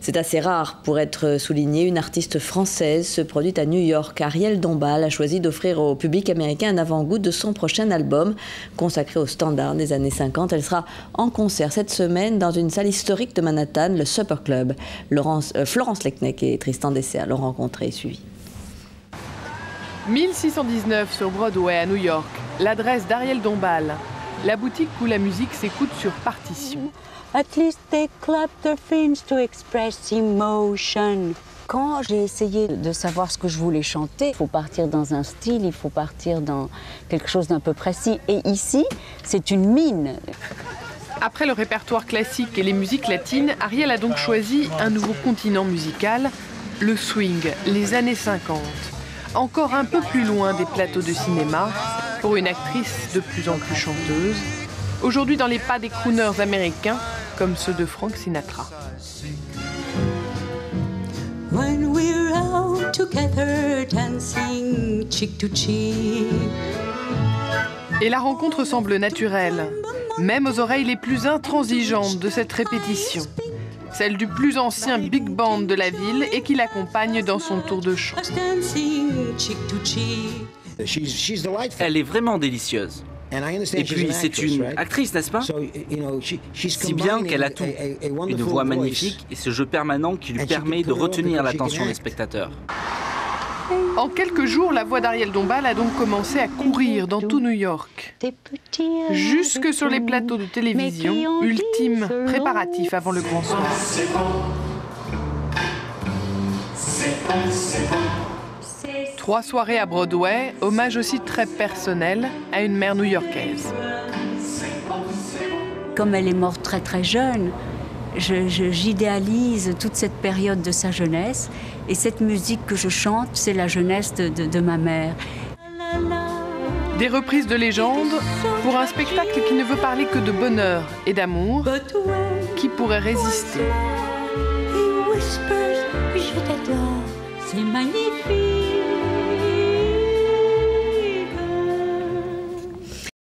C'est assez rare pour être souligné. Une artiste française se produit à New York. Ariel Dombal a choisi d'offrir au public américain un avant-goût de son prochain album consacré aux standards des années 50. Elle sera en concert cette semaine dans une salle historique de Manhattan, le Supper Club. Florence Lecnec et Tristan Dessert l'ont rencontré et suivi. 1619 sur Broadway à New York, l'adresse d'Ariel Dombal, la boutique où la musique s'écoute sur partition. At least they clap their fins to express emotion. Quand j'ai essayé de savoir ce que je voulais chanter, il faut partir dans un style, il faut partir dans quelque chose d'un peu précis. Et ici, c'est une mine. Après le répertoire classique et les musiques latines, Ariel a donc choisi un nouveau continent musical, le swing, les années 50. Encore un peu plus loin des plateaux de cinéma, pour une actrice de plus en plus chanteuse, aujourd'hui dans les pas des crooners américains, comme ceux de Frank Sinatra. When we're out together dancing cheek to cheek. Et la rencontre semble naturelle, même aux oreilles les plus intransigeantes de cette répétition. Celle du plus ancien big band de la ville et qui l'accompagne dans son tour de chant. Elle est vraiment délicieuse. Et puis, c'est une actrice, n'est-ce pas? Si bien qu'elle a tout. Une voix magnifique et ce jeu permanent qui lui permet de retenir l'attention des spectateurs. En quelques jours, la voix d'Ariel Dombal a donc commencé à courir dans tout New York. Jusque sur les plateaux de télévision, ultime préparatif avant le grand soir. 3 soirées à Broadway, hommage aussi très personnel à une mère new-yorkaise. Comme elle est morte très très jeune, j'idéalise toute cette période de sa jeunesse. Et cette musique que je chante, c'est la jeunesse de ma mère. Des reprises de légendes pour un spectacle qui ne veut parler que de bonheur et d'amour. Qui pourrait résister? C'est magnifique.